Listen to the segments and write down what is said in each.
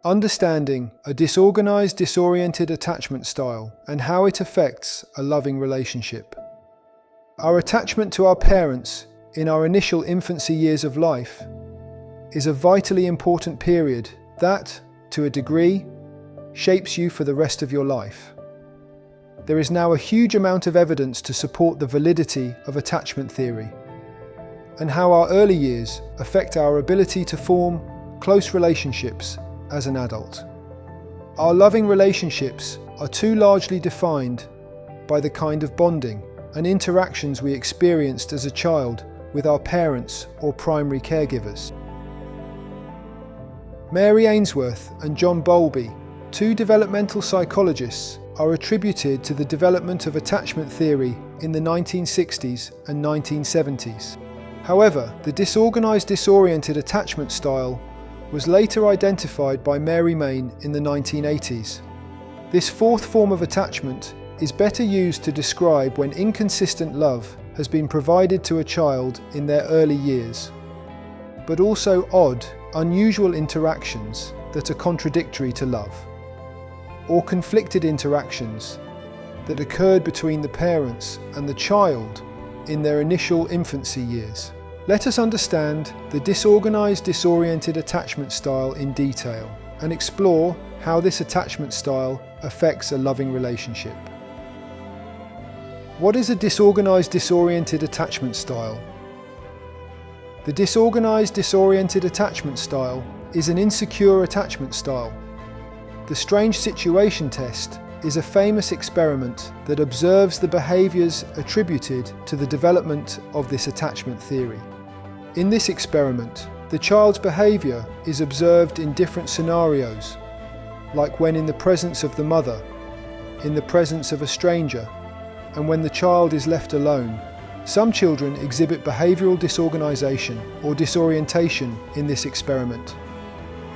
Understanding a disorganized, disoriented attachment style and how it affects a loving relationship. Our attachment to our parents in our initial infancy years of life is a vitally important period that, to a degree, shapes you for the rest of your life. There is now a huge amount of evidence to support the validity of attachment theory and how our early years affect our ability to form close relationships as an adult. Our loving relationships are too largely defined by the kind of bonding and interactions we experienced as a child with our parents or primary caregivers. Mary Ainsworth and John Bowlby, two developmental psychologists, are attributed to the development of attachment theory in the 1960s and 1970s. However, the disorganized disoriented attachment style was later identified by Mary Main in the 1980s. This fourth form of attachment is better used to describe when inconsistent love has been provided to a child in their early years, but also odd, unusual interactions that are contradictory to love, or conflicted interactions that occurred between the parents and the child in their initial infancy years. Let us understand the disorganized, disoriented attachment style in detail and explore how this attachment style affects a loving relationship. What is a disorganized, disoriented attachment style? The disorganized, disoriented attachment style is an insecure attachment style. The strange situation test is a famous experiment that observes the behaviors attributed to the development of this attachment theory. In this experiment, the child's behavior is observed in different scenarios, like when in the presence of the mother, in the presence of a stranger, and when the child is left alone. Some children exhibit behavioral disorganization or disorientation in this experiment.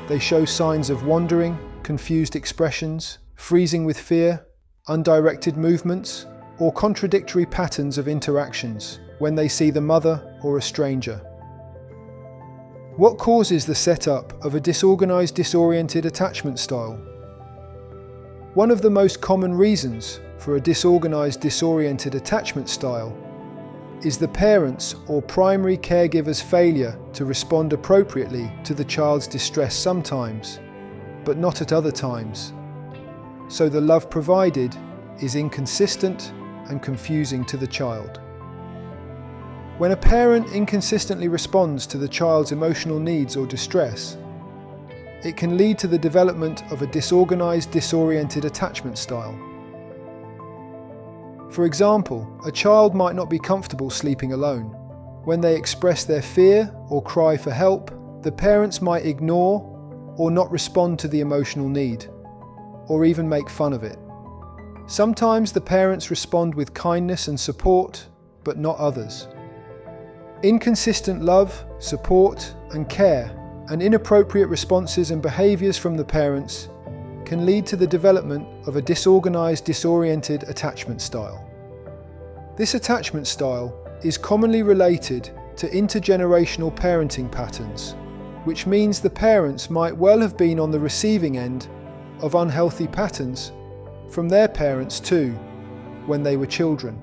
They show signs of wandering, confused expressions, freezing with fear, undirected movements, or contradictory patterns of interactions when they see the mother or a stranger. What causes the setup of a disorganized, disoriented attachment style? One of the most common reasons for a disorganized, disoriented attachment style is the parents' or primary caregiver's failure to respond appropriately to the child's distress sometimes, but not at other times. So the love provided is inconsistent and confusing to the child. When a parent inconsistently responds to the child's emotional needs or distress, it can lead to the development of a disorganized, disoriented attachment style. For example, a child might not be comfortable sleeping alone. When they express their fear or cry for help, the parents might ignore or not respond to the emotional need, or even make fun of it. Sometimes the parents respond with kindness and support, but not others. Inconsistent love, support, and care, and inappropriate responses and behaviors from the parents can lead to the development of a disorganized, disoriented attachment style. This attachment style is commonly related to intergenerational parenting patterns, which means the parents might well have been on the receiving end of unhealthy patterns from their parents too, when they were children.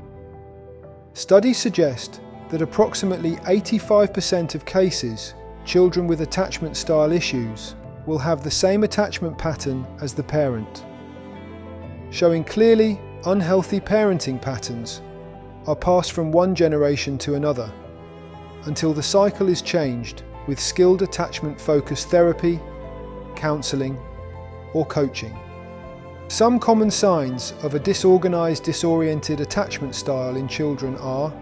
Studies suggest that approximately 85% of cases, children with attachment style issues will have the same attachment pattern as the parent. Showing clearly, unhealthy parenting patterns are passed from one generation to another, until the cycle is changed with skilled attachment-focused therapy, counselling, or coaching. Some common signs of a disorganized, disoriented attachment style in children are: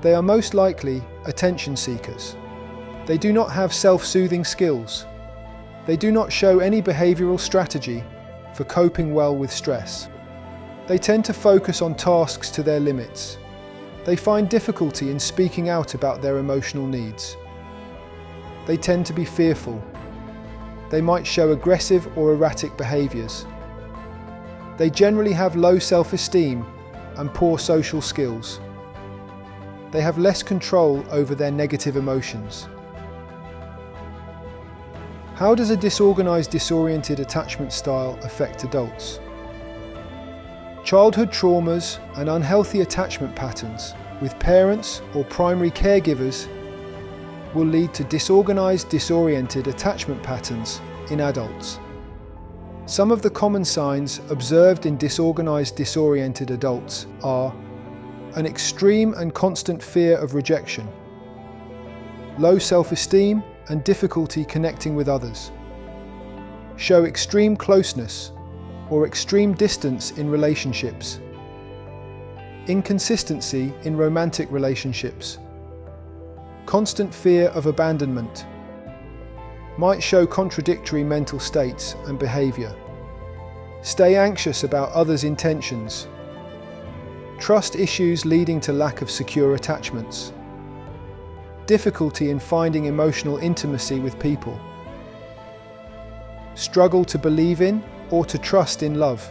they are most likely attention seekers. They do not have self-soothing skills. They do not show any behavioral strategy for coping well with stress. They tend to focus on tasks to their limits. They find difficulty in speaking out about their emotional needs. They tend to be fearful. They might show aggressive or erratic behaviors. They generally have low self-esteem and poor social skills. They have less control over their negative emotions. How does a disorganized, disoriented attachment style affect adults? Childhood traumas and unhealthy attachment patterns with parents or primary caregivers will lead to disorganized, disoriented attachment patterns in adults. Some of the common signs observed in disorganized, disoriented adults are an extreme and constant fear of rejection, low self-esteem and difficulty connecting with others, show extreme closeness or extreme distance in relationships, inconsistency in romantic relationships, constant fear of abandonment, might show contradictory mental states and behavior, stay anxious about others' intentions, trust issues leading to lack of secure attachments, difficulty in finding emotional intimacy with people, struggle to believe in or to trust in love.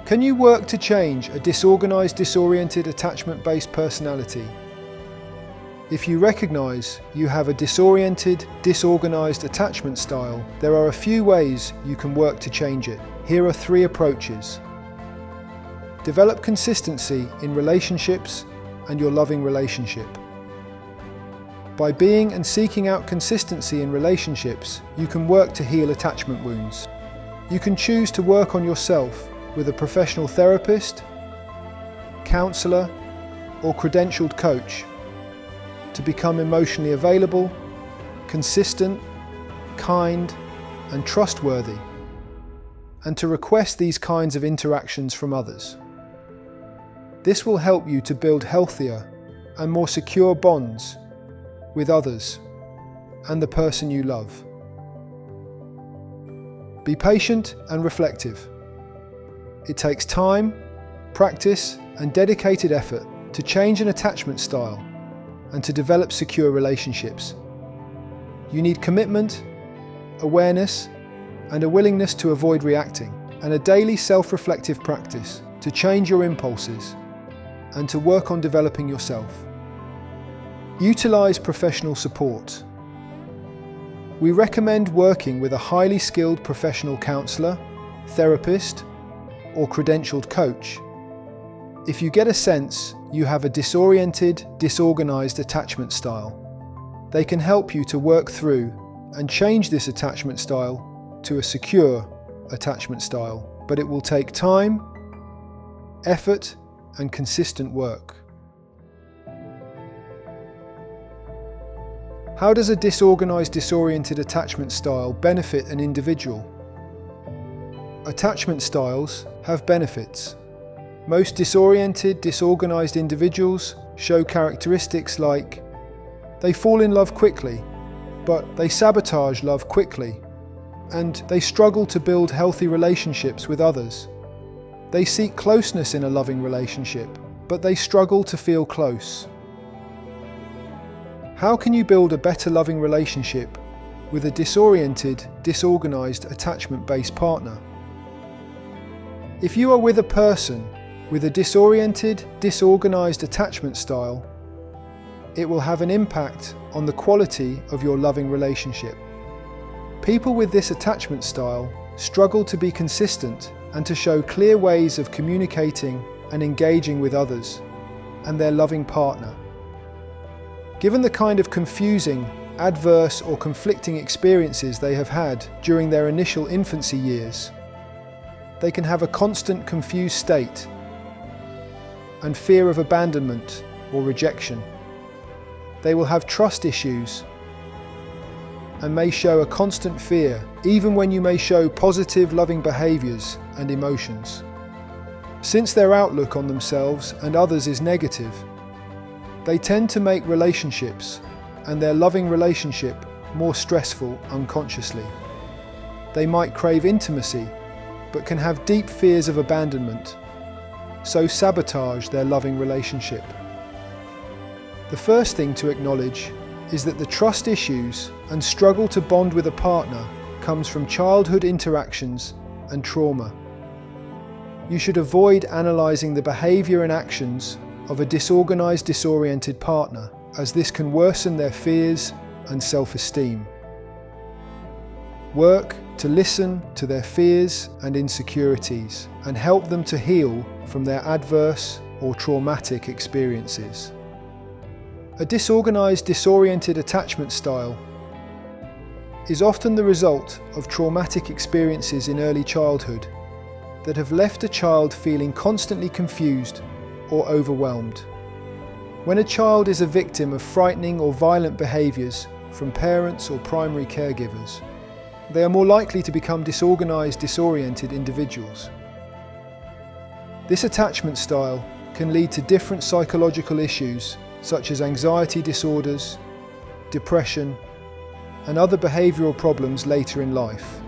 Can you work to change a disorganized, disoriented, attachment-based personality? If you recognize you have a disoriented, disorganized attachment style, there are a few ways you can work to change it. Here are 3 approaches. Develop consistency in relationships and your loving relationship. By being and seeking out consistency in relationships, you can work to heal attachment wounds. You can choose to work on yourself with a professional therapist, counselor, or credentialed coach to become emotionally available, consistent, kind, and trustworthy, and to request these kinds of interactions from others. This will help you to build healthier and more secure bonds with others and the person you love. Be patient and reflective. It takes time, practice, and dedicated effort to change an attachment style and to develop secure relationships. You need commitment, awareness, and a willingness to avoid reacting, and a daily self-reflective practice to change your impulses and to work on developing yourself. Utilize professional support. We recommend working with a highly skilled professional counselor, therapist, or credentialed coach if you get a sense you have a disoriented, disorganized attachment style. They can help you to work through and change this attachment style to a secure attachment style, but it will take time, effort, and consistent work. How does a disorganized, disoriented attachment style benefit an individual? Attachment styles have benefits. Most disoriented, disorganized individuals show characteristics like they fall in love quickly, but they sabotage love quickly, and they struggle to build healthy relationships with others. They seek closeness in a loving relationship, but they struggle to feel close. How can you build a better loving relationship with a disoriented, disorganized, attachment-based partner? If you are with a person with a disoriented, disorganized attachment style, it will have an impact on the quality of your loving relationship. People with this attachment style struggle to be consistent and to show clear ways of communicating and engaging with others and their loving partner. Given the kind of confusing, adverse, or conflicting experiences they have had during their initial infancy years, they can have a constant confused state and fear of abandonment or rejection. They will have trust issues and may show a constant fear, even when you may show positive, loving behaviors and emotions. Since their outlook on themselves and others is negative, they tend to make relationships and their loving relationship more stressful unconsciously. They might crave intimacy, but can have deep fears of abandonment, so sabotage their loving relationship. The first thing to acknowledge is that the trust issues and struggle to bond with a partner comes from childhood interactions and trauma. You should avoid analysing the behaviour and actions of a disorganized, disoriented partner, as this can worsen their fears and self-esteem. Work to listen to their fears and insecurities and help them to heal from their adverse or traumatic experiences. A disorganized, disoriented attachment style is often the result of traumatic experiences in early childhood that have left a child feeling constantly confused or overwhelmed. When a child is a victim of frightening or violent behaviors from parents or primary caregivers, they are more likely to become disorganized, disoriented individuals. This attachment style can lead to different psychological issues such as anxiety disorders, depression, and other behavioral problems later in life.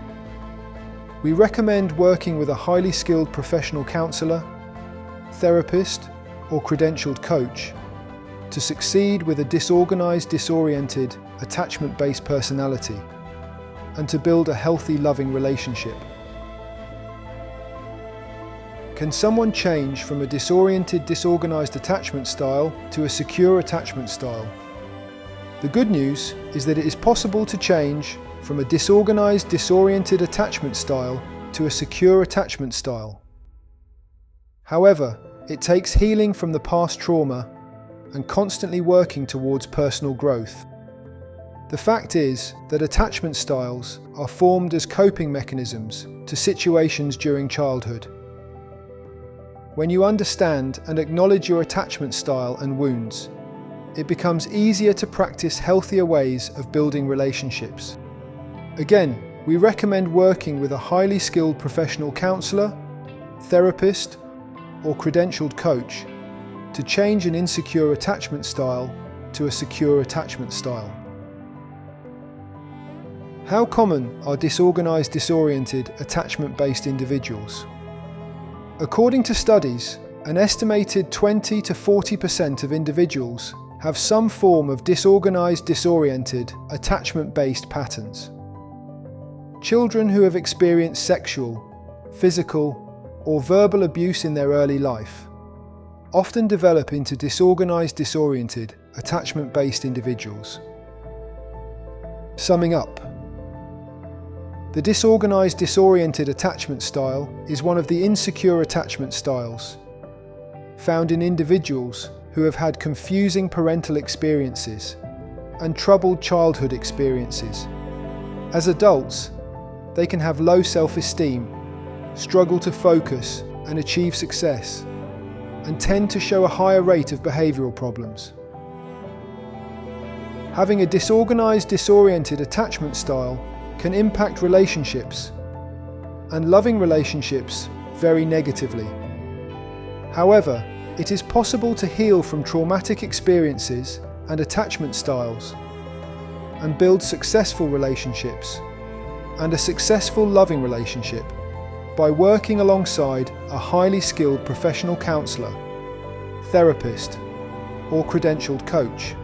We recommend working with a highly skilled professional counselor, therapist, or credentialed coach to succeed with a disorganized, disoriented, attachment-based personality and to build a healthy, loving relationship. Can someone change from a disoriented, disorganized attachment style to a secure attachment style? The good news is that it is possible to change from a disorganized, disoriented attachment style to a secure attachment style. However, it takes healing from the past trauma and constantly working towards personal growth. The fact is that attachment styles are formed as coping mechanisms to situations during childhood. When you understand and acknowledge your attachment style and wounds, it becomes easier to practice healthier ways of building relationships. Again, we recommend working with a highly skilled professional counselor, therapist, or credentialed coach to change an insecure attachment style to a secure attachment style. How common are disorganized, disoriented, attachment-based individuals? According to studies, an estimated 20 to 40% of individuals have some form of disorganized, disoriented, attachment-based patterns. Children who have experienced sexual, physical, or verbal abuse in their early life often develop into disorganized, disoriented, attachment-based individuals. Summing up, the disorganized, disoriented attachment style is one of the insecure attachment styles, found in individuals who have had confusing parental experiences and troubled childhood experiences. As adults, they can have low self-esteem, struggle to focus and achieve success, and tend to show a higher rate of behavioral problems. Having a disorganized, disoriented attachment style can impact relationships, and loving relationships very negatively. However, it is possible to heal from traumatic experiences and attachment styles and build successful relationships and a successful loving relationship by working alongside a highly skilled professional counselor, therapist, or credentialed coach.